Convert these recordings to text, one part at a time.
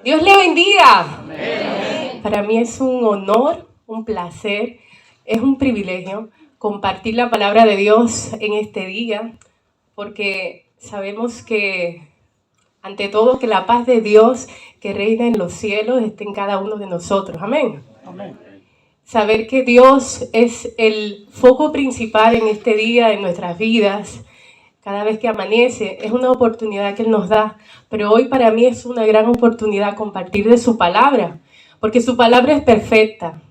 Dios le bendiga. Amén. Para mí es un honor, un placer, es un privilegio compartir la palabra de Dios en este día, porque sabemos que, ante todo, que la paz de Dios que reina en los cielos esté en cada uno de nosotros. Amén. Amén. Saber que Dios es el foco principal en este día, en nuestras vidas, cada vez que amanece, es una oportunidad que Él nos da. Pero hoy para mí es una gran oportunidad compartir de su palabra, porque su palabra es perfecta.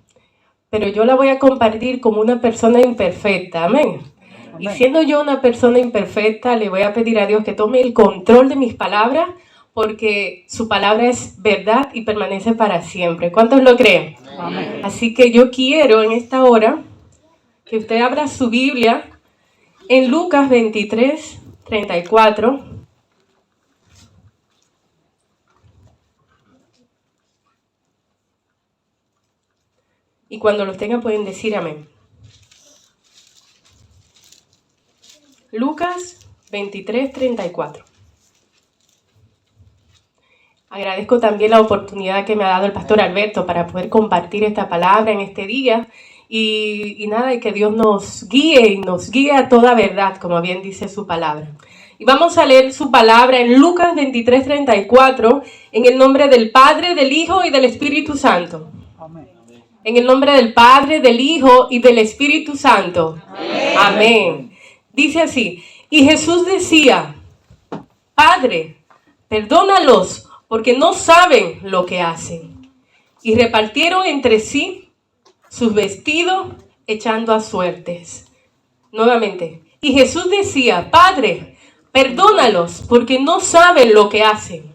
Pero yo la voy a compartir como una persona imperfecta. Amén. Y siendo yo una persona imperfecta, le voy a pedir a Dios que tome el control de mis palabras, porque su palabra es verdad y permanece para siempre. ¿Cuántos lo creen? Amén. Así que yo quiero en esta hora que usted abra su Biblia en Lucas 23, 34. Y cuando los tengan pueden decir amén. Lucas 23, 34. Agradezco también la oportunidad que me ha dado el pastor Alberto para poder compartir esta palabra en este día. Y nada, y que Dios nos guíe y nos guíe a toda verdad, como bien dice su palabra. Y vamos a leer su palabra en Lucas 23, 34, en el nombre del Padre, del Hijo y del Espíritu Santo. Amén. En el nombre del Padre, del Hijo y del Espíritu Santo. Amén. Amén. Dice así: y Jesús decía: Padre, perdónalos, porque no saben lo que hacen. Y repartieron entre sí sus vestidos, echando a suertes. Nuevamente. Y Jesús decía: Padre, perdónalos, porque no saben lo que hacen.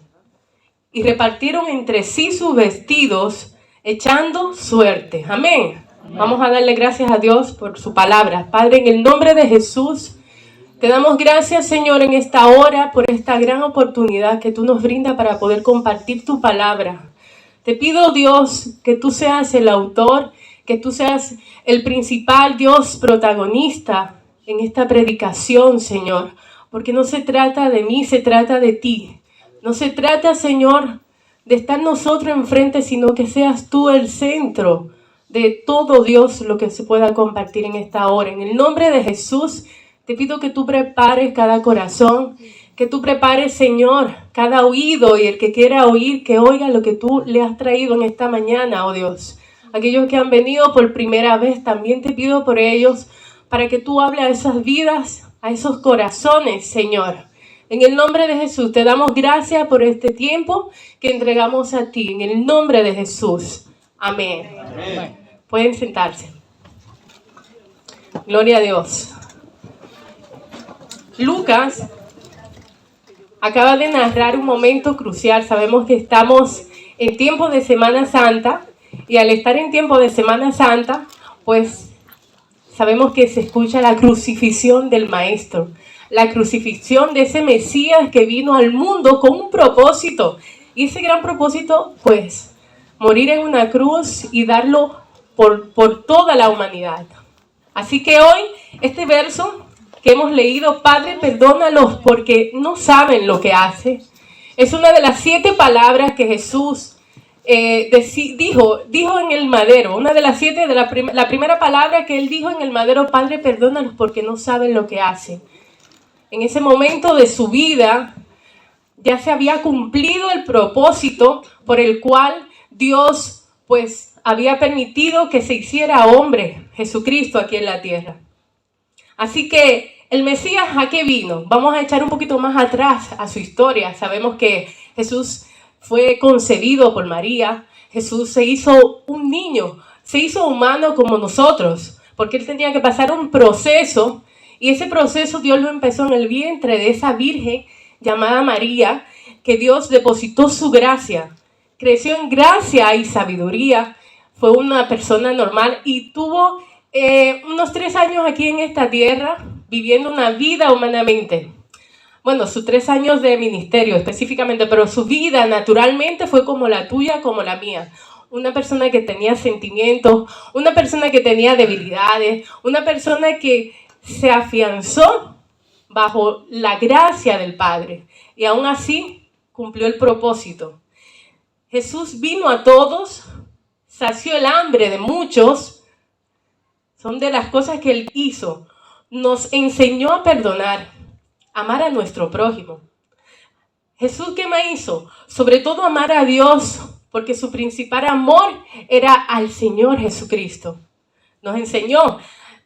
Y repartieron entre sí sus vestidos, echando suerte. Amén. Vamos a darle gracias a Dios por su palabra. Padre, en el nombre de Jesús, te damos gracias, Señor, en esta hora por esta gran oportunidad que tú nos brindas para poder compartir tu palabra. Te pido, Dios, que tú seas el autor, que tú seas el principal, Dios, protagonista en esta predicación, Señor. Porque no se trata de mí, se trata de ti. No se trata, Señor, de estar nosotros enfrente, sino que seas tú el centro de todo, Dios, lo que se pueda compartir en esta hora. En el nombre de Jesús, te pido que tú prepares cada corazón, que tú prepares, Señor, cada oído, y el que quiera oír, que oiga lo que tú le has traído en esta mañana, oh Dios. Aquellos que han venido por primera vez, también te pido por ellos, para que tú hables a esas vidas, a esos corazones, Señor. En el nombre de Jesús, te damos gracias por este tiempo que entregamos a ti. En el nombre de Jesús. Amén. Amén. Pueden sentarse. Gloria a Dios. Lucas acaba de narrar un momento crucial. Sabemos que estamos en tiempo de Semana Santa, y al estar en tiempo de Semana Santa, pues sabemos que se escucha la crucifixión del Maestro, la crucifixión de ese Mesías que vino al mundo con un propósito. Y ese gran propósito, pues, morir en una cruz y darlo por toda la humanidad. Así que hoy, este verso que hemos leído, Padre, perdónalos porque no saben lo que hacen, es una de las 7 palabras que Jesús dijo en el madero. Una de las 7, la primera palabra que él dijo en el madero: Padre, perdónalos porque no saben lo que hacen. En ese momento de su vida ya se había cumplido el propósito por el cual Dios, pues, había permitido que se hiciera hombre, Jesucristo, aquí en la tierra. Así que el Mesías, ¿a qué vino? Vamos a echar un poquito más atrás a su historia. Sabemos que Jesús fue concebido por María. Jesús se hizo un niño, se hizo humano como nosotros, porque él tenía que pasar un proceso, y ese proceso Dios lo empezó en el vientre de esa virgen llamada María, que Dios depositó su gracia. Creció en gracia y sabiduría, fue una persona normal y tuvo unos 3 años aquí en esta tierra, viviendo una vida humanamente. Bueno, sus 3 años de ministerio específicamente, pero su vida naturalmente fue como la tuya, como la mía. Una persona que tenía sentimientos, una persona que tenía debilidades, una persona que se afianzó bajo la gracia del Padre y aún así cumplió el propósito. Jesús vino a todos, sació el hambre de muchos. Son de las cosas que Él hizo. Nos enseñó a perdonar, amar a nuestro prójimo. Jesús, ¿qué más hizo? Sobre todo amar a Dios, porque su principal amor era al Señor Jesucristo. Nos enseñó.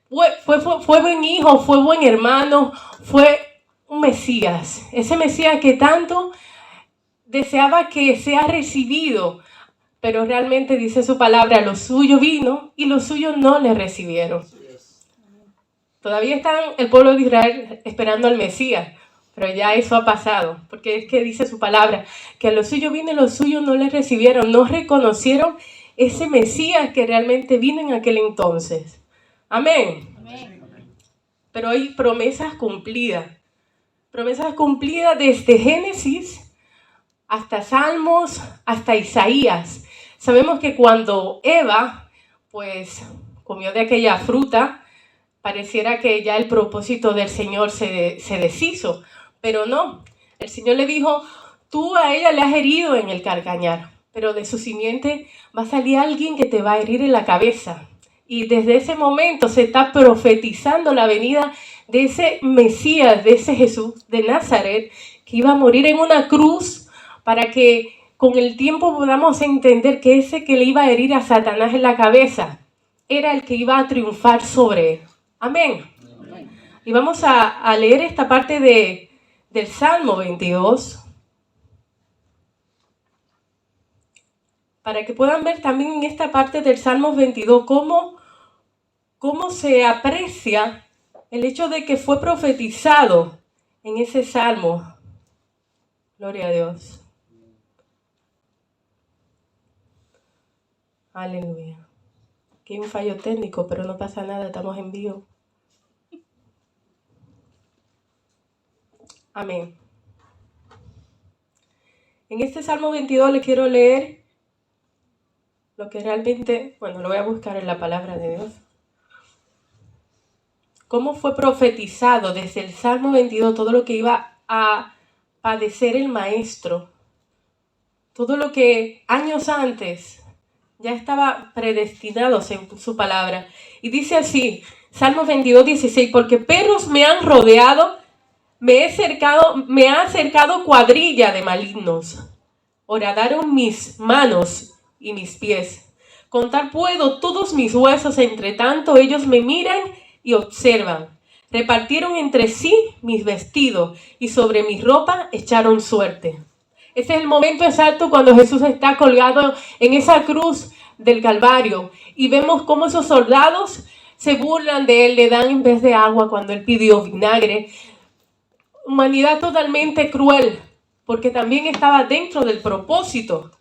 Fue buen hijo, fue buen hermano, fue un Mesías. Ese Mesías que tanto deseaba que sea recibido, pero realmente dice su palabra, lo suyo vino y los suyos no le recibieron. Todavía están el pueblo de Israel esperando al Mesías, pero ya eso ha pasado, porque es que dice su palabra, que a los suyos vino y los suyos no le recibieron, no reconocieron ese Mesías que realmente vino en aquel entonces. Amén. Pero hay promesas cumplidas desde Génesis hasta Salmos, hasta Isaías. Sabemos que cuando Eva, pues, comió de aquella fruta, pareciera que ya el propósito del Señor se deshizo, pero no. El Señor le dijo, tú a ella le has herido en el calcañar, pero de su simiente va a salir alguien que te va a herir en la cabeza. Y desde ese momento se está profetizando la venida de ese Mesías, de ese Jesús de Nazaret, que iba a morir en una cruz para que con el tiempo podamos entender que ese que le iba a herir a Satanás en la cabeza era el que iba a triunfar sobre él. Amén. Y vamos a leer esta parte del Salmo 22. Para que puedan ver también en esta parte del Salmo 22 cómo se aprecia el hecho de que fue profetizado en ese salmo. Gloria a Dios. Aleluya. Aquí hay un fallo técnico, pero no pasa nada, estamos en vivo. Amén. En este Salmo 22 le quiero leer lo que realmente, lo voy a buscar en la palabra de Dios. Cómo fue profetizado desde el Salmo 22 todo lo que iba a padecer el Maestro. Todo lo que años antes ya estaba predestinado según su palabra. Y dice así, Salmo 22, 16, porque perros me han rodeado, me ha cercado cuadrilla de malignos. Horadaron mis manos y mis pies. Contar puedo todos mis huesos, entre tanto ellos me miran y observan. Repartieron entre sí mis vestidos y sobre mi ropa echaron suerte. Ese es el momento exacto cuando Jesús está colgado en esa cruz del Calvario y vemos cómo esos soldados se burlan de él, le dan en vez de agua cuando él pidió vinagre. Humanidad totalmente cruel, porque también estaba dentro del propósito.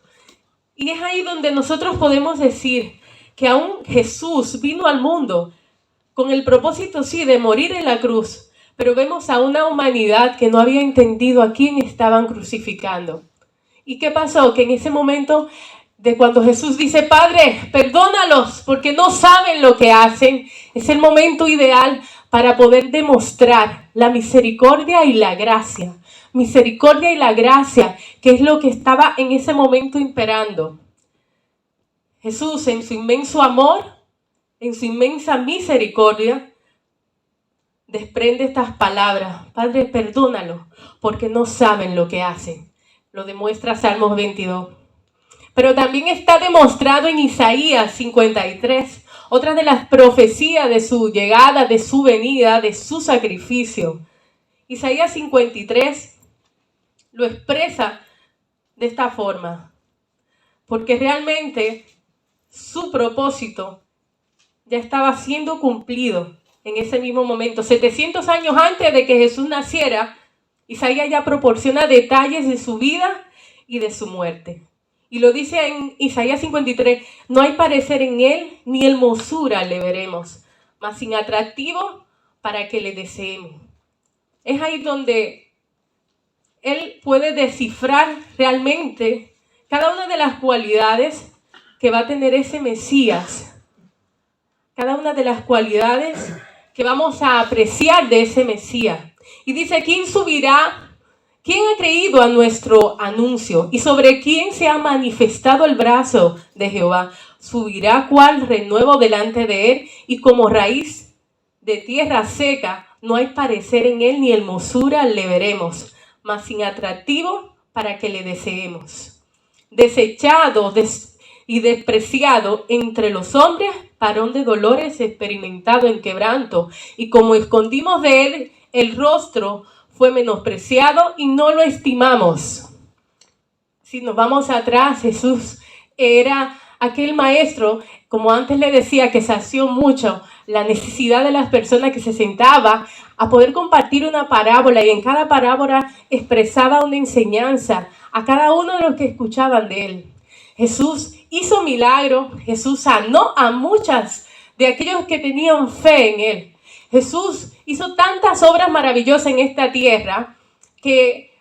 Y es ahí donde nosotros podemos decir que aún Jesús vino al mundo con el propósito, sí, de morir en la cruz, pero vemos a una humanidad que no había entendido a quién estaban crucificando. ¿Y qué pasó? Que en ese momento de cuando Jesús dice, Padre, perdónalos porque no saben lo que hacen, es el momento ideal para poder demostrar la misericordia y la gracia. Misericordia y la gracia, que es lo que estaba en ese momento imperando. Jesús, en su inmenso amor, en su inmensa misericordia, desprende estas palabras. Padre, perdónalos porque no saben lo que hacen. Lo demuestra Salmos 22. Pero también está demostrado en Isaías 53, otra de las profecías de su llegada, de su venida, de su sacrificio. Isaías 53 lo expresa de esta forma, porque realmente su propósito ya estaba siendo cumplido en ese mismo momento. 700 años antes de que Jesús naciera, Isaías ya proporciona detalles de su vida y de su muerte. Y lo dice en Isaías 53, no hay parecer en él, ni hermosura le veremos, mas sin atractivo para que le deseemos. Es ahí donde él puede descifrar realmente cada una de las cualidades que va a tener ese Mesías. Cada una de las cualidades que vamos a apreciar de ese Mesías. Y dice, ¿quién subirá ¿Quién ha creído a nuestro anuncio? ¿Y sobre quién se ha manifestado el brazo de Jehová? Subirá cual renuevo delante de él, y como raíz de tierra seca, no hay parecer en él ni hermosura le veremos, mas sin atractivo para que le deseemos. Desechado y despreciado entre los hombres, varón de dolores, experimentado en quebranto, y como escondimos de él el rostro, fue menospreciado y no lo estimamos. Si nos vamos atrás, Jesús era aquel maestro, como antes le decía, que sació mucho la necesidad de las personas, que se sentaba a poder compartir una parábola, y en cada parábola expresaba una enseñanza a cada uno de los que escuchaban de él. Jesús hizo milagros, Jesús sanó a muchas de aquellos que tenían fe en él. Jesús hizo tantas obras maravillosas en esta tierra que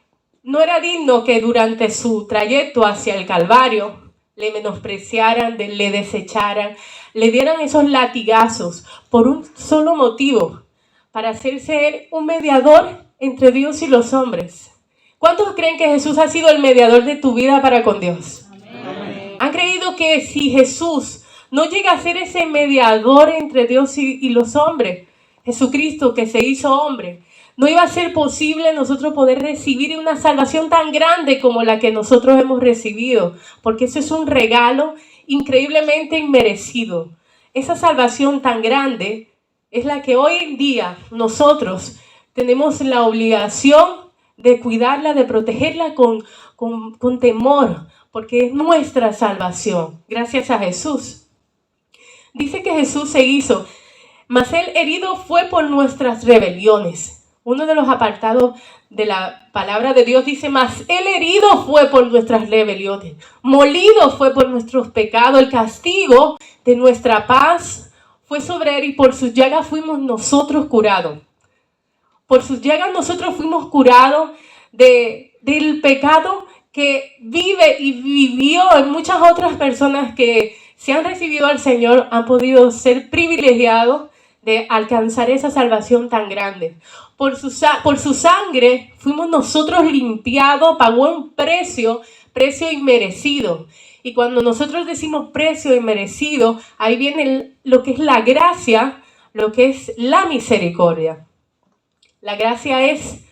no era digno que durante su trayecto hacia el Calvario le menospreciaran, le desecharan, le dieran esos latigazos por un solo motivo, para hacerse él un mediador entre Dios y los hombres. ¿Cuántos creen que Jesús ha sido el mediador de tu vida para con Dios? Amén. ¿Han creído que si Jesús no llega a ser ese mediador entre Dios y los hombres, Jesucristo que se hizo hombre, no iba a ser posible nosotros poder recibir una salvación tan grande como la que nosotros hemos recibido? Porque eso es un regalo increíblemente inmerecido. Esa salvación tan grande es la que hoy en día nosotros tenemos la obligación de cuidarla, de protegerla con temor, porque es nuestra salvación, gracias a Jesús. Dice que Jesús se hizo, mas él herido fue por nuestras rebeliones. Uno de los apartados de la palabra de Dios dice, mas él herido fue por nuestras rebeliones, molido fue por nuestros pecados, el castigo de nuestra paz fue sobre él, y por sus llagas fuimos nosotros curados. Por sus llagas nosotros fuimos curados del pecado que vive y vivió en muchas otras personas que se han recibido al Señor, han podido ser privilegiados de alcanzar esa salvación tan grande. Por su sangre fuimos nosotros limpiados, pagó un precio inmerecido. Y cuando nosotros decimos precio inmerecido, ahí viene lo que es la gracia, lo que es la misericordia. La gracia es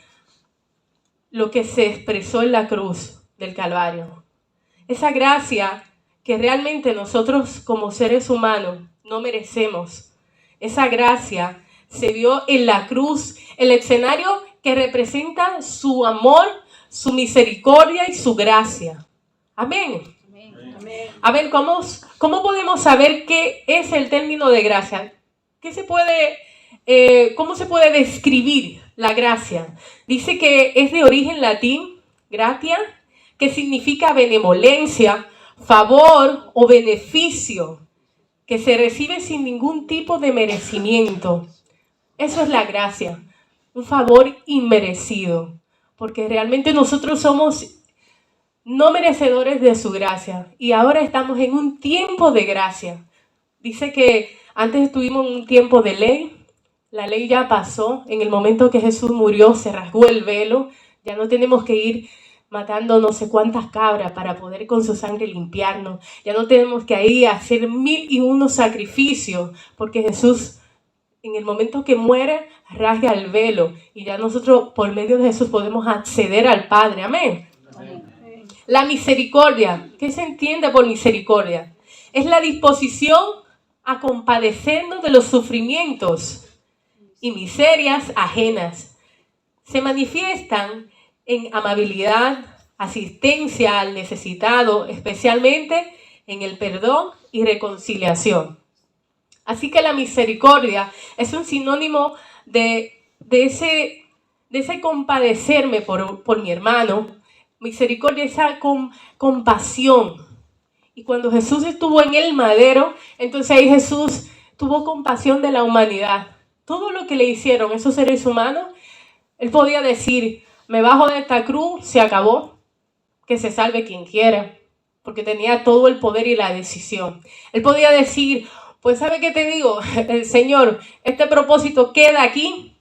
lo que se expresó en la cruz del Calvario. Esa gracia que realmente nosotros como seres humanos no merecemos. Esa gracia se dio en la cruz, el escenario que representa su amor, su misericordia y su gracia. Amén. Amén. A ver, ¿cómo podemos saber qué es el término de gracia? ¿Cómo se puede describir la gracia? Dice que es de origen latín, gratia, que significa benevolencia, favor o beneficio, que se recibe sin ningún tipo de merecimiento. Eso es la gracia, un favor inmerecido, porque realmente nosotros somos no merecedores de su gracia, y ahora estamos en un tiempo de gracia. Dice que antes estuvimos en un tiempo de ley, la ley ya pasó, en el momento que Jesús murió se rasgó el velo, ya no tenemos que ir matando no sé cuántas cabras para poder con su sangre limpiarnos. Ya no tenemos que ir a hacer 1001 sacrificios, porque Jesús, en el momento que muere, rasga el velo. Y ya nosotros, por medio de Jesús, podemos acceder al Padre. Amén. Amén. La misericordia. ¿Qué se entiende por misericordia? Es la disposición a compadecernos de los sufrimientos y miserias ajenas. Se manifiestan en amabilidad, asistencia al necesitado, especialmente en el perdón y reconciliación. Así que la misericordia es un sinónimo de ese compadecerme por mi hermano. Misericordia, esa compasión. Y cuando Jesús estuvo en el madero, entonces ahí Jesús tuvo compasión de la humanidad. Todo lo que le hicieron esos seres humanos, él podía decir, me bajo de esta cruz, se acabó, que se salve quien quiera, porque tenía todo el poder y la decisión. Él podía decir, pues ¿sabe qué te digo? El Señor, este propósito queda aquí,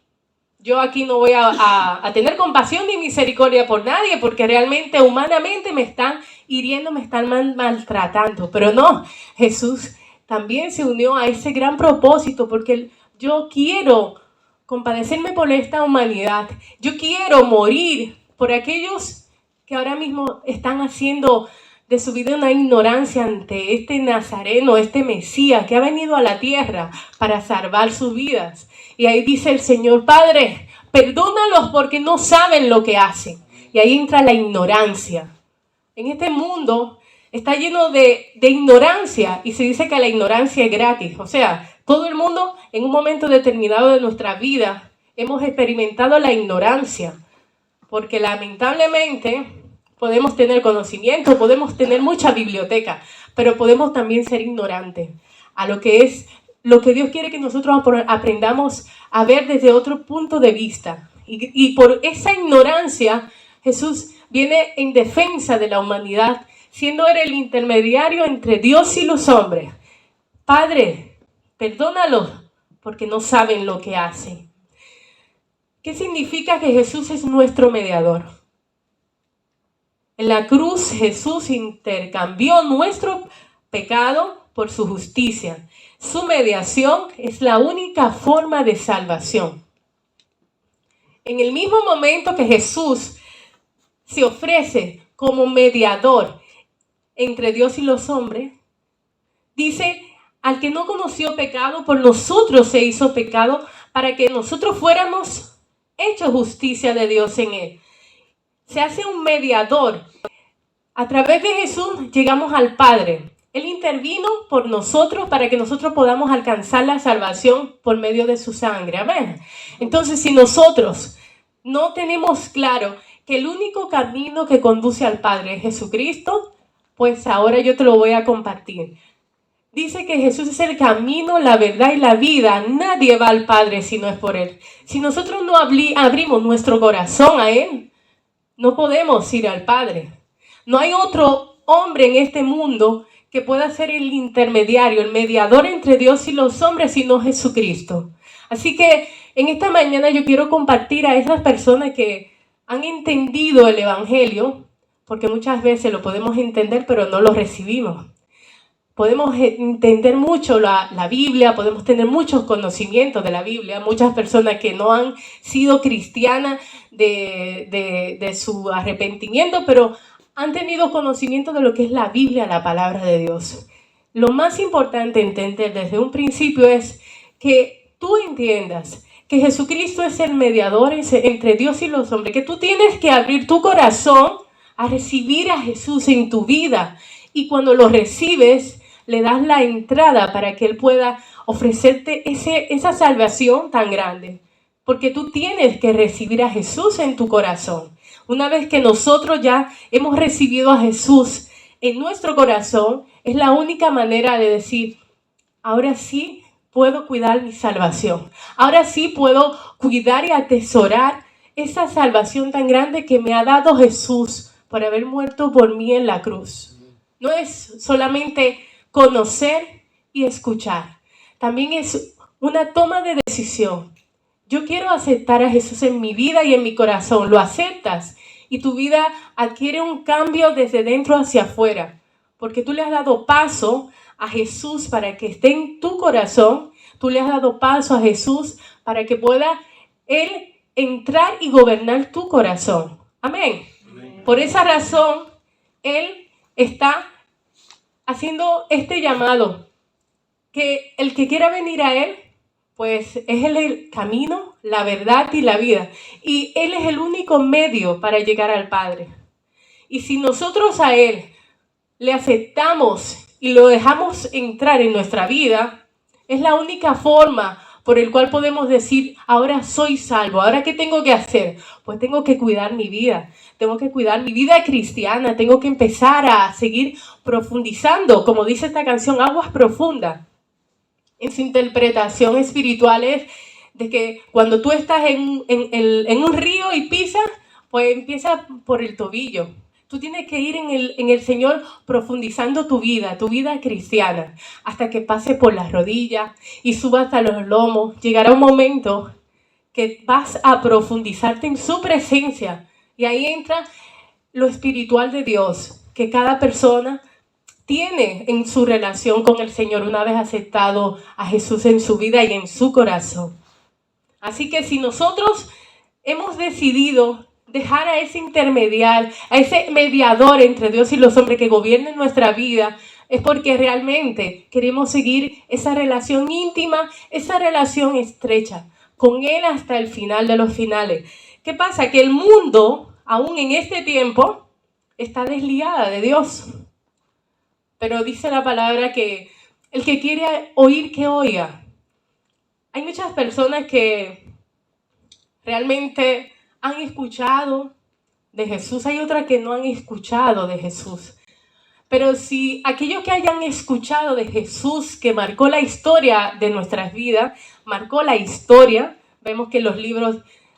Yo aquí no voy a tener compasión ni misericordia por nadie, porque realmente, humanamente, me están hiriendo, me están maltratando. Pero no, Jesús también se unió a ese gran propósito, porque yo quiero compadecerme por esta humanidad. Yo quiero morir por aquellos que ahora mismo están haciendo de su vida una ignorancia ante este Nazareno, este Mesías que ha venido a la tierra para salvar sus vidas. Y ahí dice el Señor: Padre, perdónalos porque no saben lo que hacen. Y ahí entra la ignorancia. En este mundo está lleno de ignorancia, y se dice que la ignorancia es gratis. O sea, todo el mundo en un momento determinado de nuestra vida hemos experimentado la ignorancia, porque lamentablemente podemos tener conocimiento, podemos tener mucha biblioteca, pero podemos también ser ignorantes a lo que es lo que Dios quiere que nosotros aprendamos a ver desde otro punto de vista. Y por esa ignorancia, Jesús viene en defensa de la humanidad, siendo Él el intermediario entre Dios y los hombres. Padre, perdónalos porque no saben lo que hacen. ¿Qué significa que Jesús es nuestro mediador? En la cruz Jesús intercambió nuestro pecado por su justicia. Su mediación es la única forma de salvación. En el mismo momento que Jesús se ofrece como mediador entre Dios y los hombres, dice: al que no conoció pecado, por nosotros se hizo pecado, para que nosotros fuéramos hechos justicia de Dios en él. Se hace un mediador. A través de Jesús llegamos al Padre. Él intervino por nosotros para que nosotros podamos alcanzar la salvación por medio de su sangre. Amén. Entonces, si nosotros no tenemos claro que el único camino que conduce al Padre es Jesucristo, pues ahora yo te lo voy a compartir. Dice que Jesús es el camino, la verdad y la vida. Nadie va al Padre si no es por Él. Si nosotros no abrimos nuestro corazón a Él, no podemos ir al Padre. No hay otro hombre en este mundo que pueda ser el intermediario, el mediador entre Dios y los hombres, sino Jesucristo. Así que en esta mañana yo quiero compartir a esas personas que han entendido el Evangelio, porque muchas veces lo podemos entender, pero no lo recibimos. Podemos entender mucho la Biblia, podemos tener muchos conocimientos de la Biblia. Muchas personas que no han sido cristianas de su arrepentimiento, pero han tenido conocimiento de lo que es la Biblia, la palabra de Dios. Lo más importante entender desde un principio es que tú entiendas que Jesucristo es el mediador entre Dios y los hombres, que tú tienes que abrir tu corazón a recibir a Jesús en tu vida, y cuando lo recibes, le das la entrada para que Él pueda ofrecerte esa salvación tan grande, porque tú tienes que recibir a Jesús en tu corazón. Una vez que nosotros ya hemos recibido a Jesús en nuestro corazón, es la única manera de decir: ahora sí puedo cuidar mi salvación. Ahora sí puedo cuidar y atesorar esa salvación tan grande que me ha dado Jesús por haber muerto por mí en la cruz. No es solamente conocer y escuchar. También es una toma de decisión. Yo quiero aceptar a Jesús en mi vida y en mi corazón. Lo aceptas y tu vida adquiere un cambio desde dentro hacia afuera, porque tú le has dado paso a Jesús para que esté en tu corazón. Tú le has dado paso a Jesús para que pueda Él entrar y gobernar tu corazón. Amén. Amén. Por esa razón, Él está haciendo este llamado, que el que quiera venir a Él, pues es el camino, la verdad y la vida. Y Él es el único medio para llegar al Padre. Y si nosotros a Él le aceptamos y lo dejamos entrar en nuestra vida, es la única forma por el cual podemos decir: ahora soy salvo. ¿Ahora qué tengo que hacer? Pues tengo que cuidar mi vida. Tengo que cuidar mi vida cristiana. Tengo que empezar a seguir profundizando, como dice esta canción, aguas profundas. En su interpretación espiritual es de que cuando tú estás en un río y pisas, pues empieza por el tobillo. Tú tienes que ir en el Señor profundizando tu vida cristiana, hasta que pase por las rodillas y suba hasta los lomos. Llegará un momento que vas a profundizarte en su presencia. Y ahí entra lo espiritual de Dios, que cada persona tiene en su relación con el Señor una vez aceptado a Jesús en su vida y en su corazón. Así que si nosotros hemos decidido dejar a ese intermediario, a ese mediador entre Dios y los hombres que gobierne nuestra vida, es porque realmente queremos seguir esa relación íntima, esa relación estrecha con Él hasta el final de los finales. ¿Qué pasa? Que el mundo, aún en este tiempo, está desligada de Dios. Pero dice la palabra que el que quiere oír, que oiga. Hay muchas personas que realmente han escuchado de Jesús, hay otras que no han escuchado de Jesús. Pero si aquellos que hayan escuchado de Jesús, que marcó la historia de nuestras vidas, marcó la historia, vemos que los libros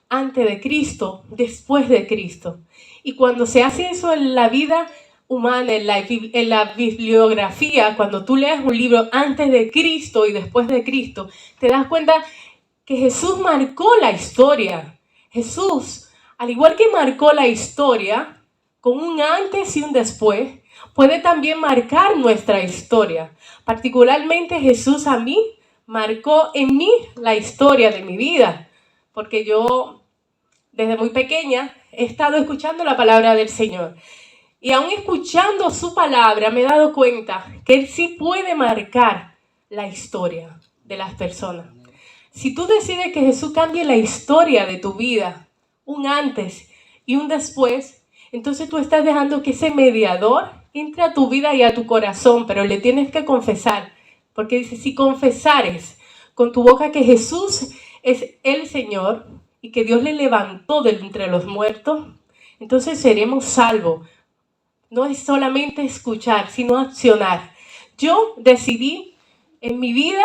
antes de Cristo, después de Cristo. Y cuando se hace eso en la vida humana, en la bibliografía, cuando tú lees un libro antes de Cristo y después de Cristo, te das cuenta que Jesús marcó la historia. Jesús, al igual que marcó la historia, con un antes y un después, puede también marcar nuestra historia. Particularmente Jesús a mí marcó en mí la historia de mi vida, porque yo desde muy pequeña he estado escuchando la palabra del Señor. Y aún escuchando su palabra me he dado cuenta que Él sí puede marcar la historia de las personas. Si tú decides que Jesús cambie la historia de tu vida, un antes y un después, entonces tú estás dejando que ese mediador entre a tu vida y a tu corazón, pero le tienes que confesar. Porque dice, si confesares con tu boca que Jesús es el Señor y que Dios le levantó de entre los muertos, entonces seremos salvos. No es solamente escuchar, sino accionar. Yo decidí en mi vida,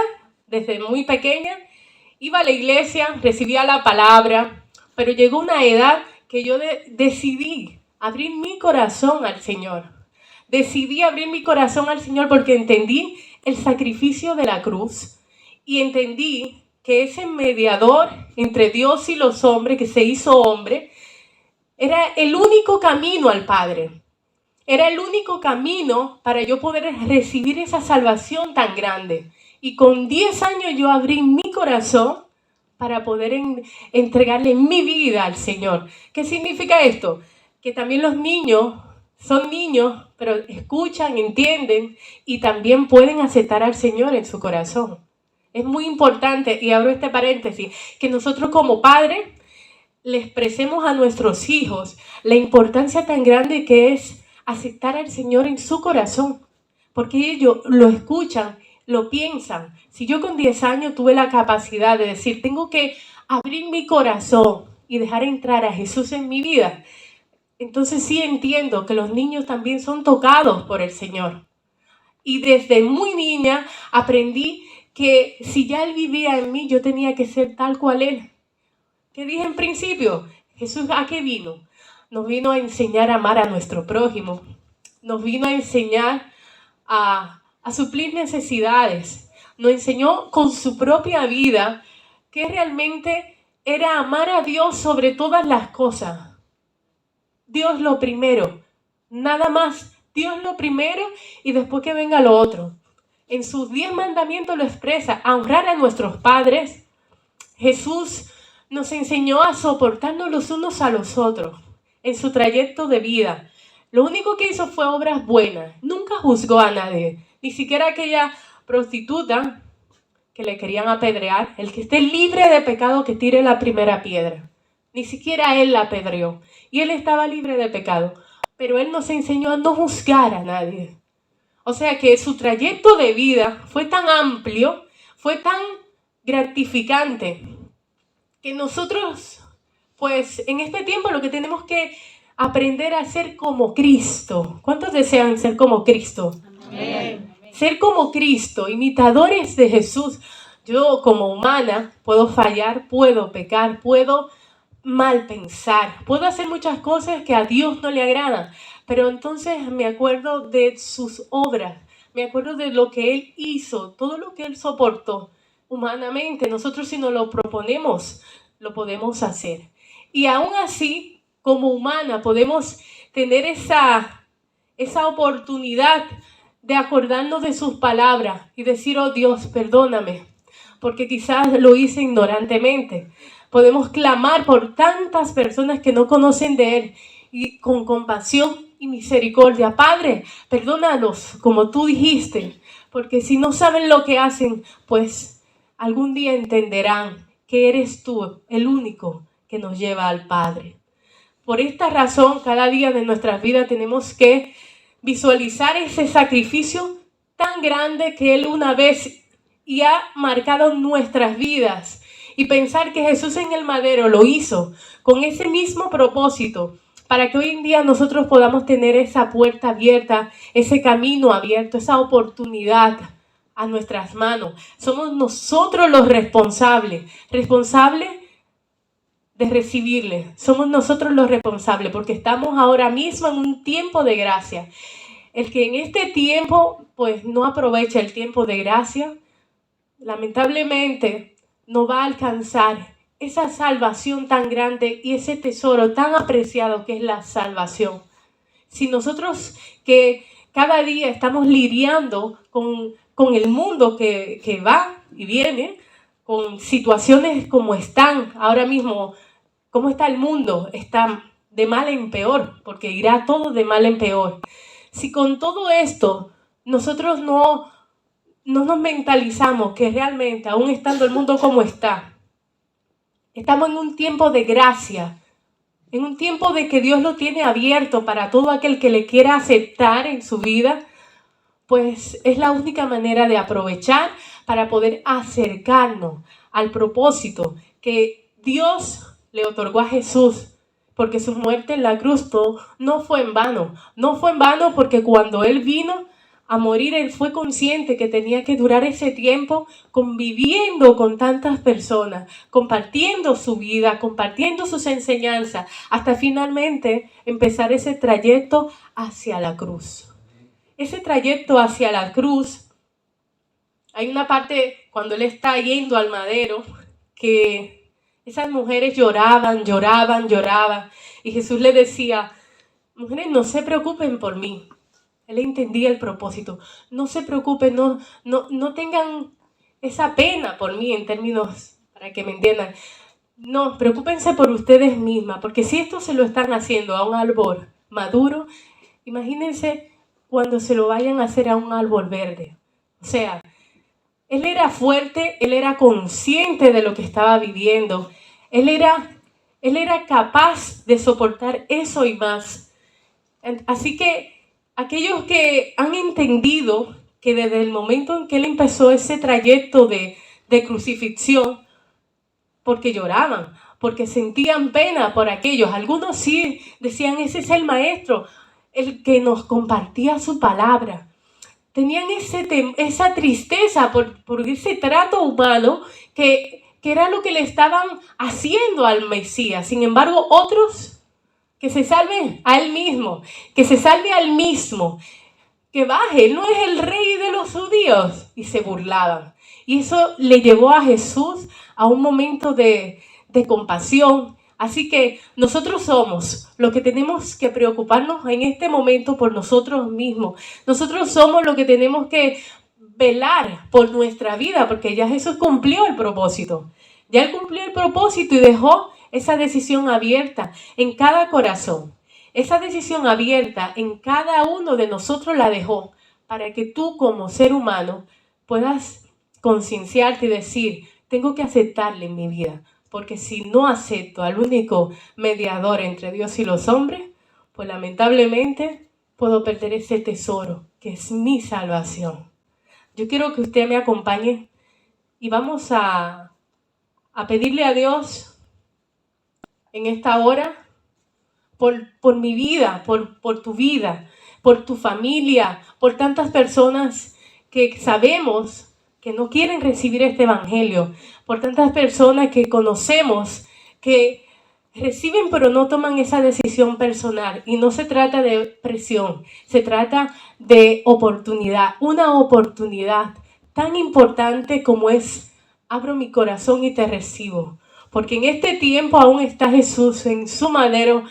desde muy pequeña, iba a la iglesia, recibía la palabra, pero llegó una edad que yo decidí abrir mi corazón al Señor. Decidí abrir mi corazón al Señor porque entendí el sacrificio de la cruz y entendí que ese mediador entre Dios y los hombres, que se hizo hombre, era el único camino al Padre. Era el único camino para yo poder recibir esa salvación tan grande. Y con 10 años yo abrí mi corazón para poder entregarle mi vida al Señor. ¿Qué significa esto? Que también los niños son niños, pero escuchan, entienden y también pueden aceptar al Señor en su corazón. Es muy importante, y abro este paréntesis, que nosotros como padres le expresemos a nuestros hijos la importancia tan grande que es aceptar al Señor en su corazón, porque ellos lo escuchan, lo piensan. Si yo con 10 años tuve la capacidad de decir, tengo que abrir mi corazón y dejar entrar a Jesús en mi vida, entonces sí entiendo que los niños también son tocados por el Señor. Y desde muy niña aprendí que si ya Él vivía en mí, yo tenía que ser tal cual Él. ¿Qué dije en principio? Jesús, ¿a qué vino? Nos vino a enseñar a amar a nuestro prójimo. Nos vino a enseñar a suplir necesidades. Nos enseñó con su propia vida que realmente era amar a Dios sobre todas las cosas. Dios lo primero, nada más. Dios lo primero y después que venga lo otro. En sus 10 mandamientos lo expresa, a honrar a nuestros padres. Jesús nos enseñó a soportarnos los unos a los otros en su trayecto de vida. Lo único que hizo fue obras buenas. Nunca juzgó a nadie. Ni siquiera aquella prostituta que le querían apedrear. El que esté libre de pecado que tire la primera piedra. Ni siquiera él la apedreó. Y él estaba libre de pecado. Pero él nos enseñó a no juzgar a nadie. O sea que su trayecto de vida fue tan amplio, fue tan gratificante, que nosotros, pues en este tiempo lo que tenemos que aprender a ser como Cristo. ¿Cuántos desean ser como Cristo? Amén. Ser como Cristo, imitadores de Jesús. Yo como humana puedo fallar, puedo pecar, puedo mal pensar, puedo hacer muchas cosas que a Dios no le agradan, pero entonces me acuerdo de sus obras, me acuerdo de lo que Él hizo, todo lo que Él soportó humanamente. Nosotros si nos lo proponemos, lo podemos hacer. Y aún así, como humana, podemos tener esa oportunidad de acordarnos de sus palabras y decir, oh Dios, perdóname, porque quizás lo hice ignorantemente. Podemos clamar por tantas personas que no conocen de Él y con compasión y misericordia. Padre, perdónalos como tú dijiste, porque si no saben lo que hacen, pues algún día entenderán que eres tú el único que nos lleva al Padre. Por esta razón, cada día de nuestras vidas tenemos que visualizar ese sacrificio tan grande que Él una vez y ha marcado nuestras vidas, y pensar que Jesús en el madero lo hizo con ese mismo propósito, para que hoy en día nosotros podamos tener esa puerta abierta, ese camino abierto, esa oportunidad a nuestras manos. Somos nosotros los responsables de recibirle. Somos nosotros los responsables, porque estamos ahora mismo en un tiempo de gracia. El que en este tiempo pues no aprovecha el tiempo de gracia, lamentablemente no va a alcanzar esa salvación tan grande y ese tesoro tan apreciado que es la salvación. Si nosotros que cada día estamos lidiando con el mundo que va y viene, con situaciones como están ahora mismo, cómo está el mundo, está de mal en peor, porque irá todo de mal en peor. Si con todo esto nosotros no nos mentalizamos que realmente, aún estando el mundo como está, estamos en un tiempo de gracia, en un tiempo de que Dios lo tiene abierto para todo aquel que le quiera aceptar en su vida, pues es la única manera de aprovechar para poder acercarnos al propósito que Dios le otorgó a Jesús, porque su muerte en la cruz no fue en vano. No fue en vano, porque cuando Él vino a morir, Él fue consciente que tenía que durar ese tiempo conviviendo con tantas personas, compartiendo su vida, compartiendo sus enseñanzas, hasta finalmente empezar ese trayecto hacia la cruz. Ese trayecto hacia la cruz, hay una parte cuando Él está yendo al madero que esas mujeres lloraban. Y Jesús le decía, mujeres, no se preocupen por mí. Él entendía el propósito. No se preocupen, no tengan esa pena por mí en términos, para que me entiendan. No, preocúpense por ustedes mismas, porque si esto se lo están haciendo a un árbol maduro, imagínense cuando se lo vayan a hacer a un árbol verde. O sea, Él era fuerte, Él era consciente de lo que estaba viviendo. Él era capaz de soportar eso y más. Así que aquellos que han entendido que desde el momento en que Él empezó ese trayecto de crucifixión, porque lloraban, porque sentían pena por aquellos. Algunos sí decían, ese es el maestro, el que nos compartía su palabra. Tenían esa tristeza por ese trato humano que era lo que le estaban haciendo al Mesías. Sin embargo, otros, que se salven a Él mismo, que se salve a Él mismo, que baje, Él no es el rey de los judíos. Y se burlaban. Y eso le llevó a Jesús a un momento de compasión. Así que nosotros somos los que tenemos que preocuparnos en este momento por nosotros mismos. Nosotros somos los que tenemos que velar por nuestra vida, porque ya Jesús cumplió el propósito. Ya Él cumplió el propósito y dejó esa decisión abierta en cada corazón. Esa decisión abierta en cada uno de nosotros la dejó para que tú como ser humano puedas concienciarte y decir, tengo que aceptarle en mi vida. Porque si no acepto al único mediador entre Dios y los hombres, pues lamentablemente puedo perder ese tesoro que es mi salvación. Yo quiero que usted me acompañe y vamos a pedirle a Dios en esta hora por mi vida, por tu vida, por tu familia, por tantas personas que sabemos que no quieren recibir este evangelio, por tantas personas que conocemos que reciben pero no toman esa decisión personal. Y no se trata de presión, se trata de oportunidad, una oportunidad tan importante como es, abro mi corazón y te recibo. porque en este tiempo aún está Jesús en su madero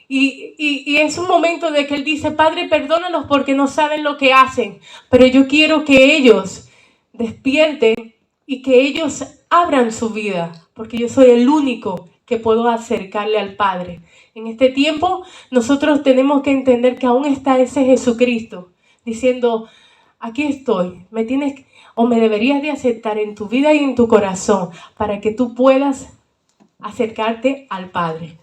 y es un momento de que Él dice, Padre, perdónalos porque no saben lo que hacen, pero yo quiero que ellos despierten y que ellos abran su vida, porque yo soy el único que puedo acercarle al Padre. En este tiempo nosotros tenemos que entender que aún está ese Jesucristo diciendo, aquí estoy, me tienes o me deberías de aceptar en tu vida y en tu corazón para que tú puedas acercarte al Padre.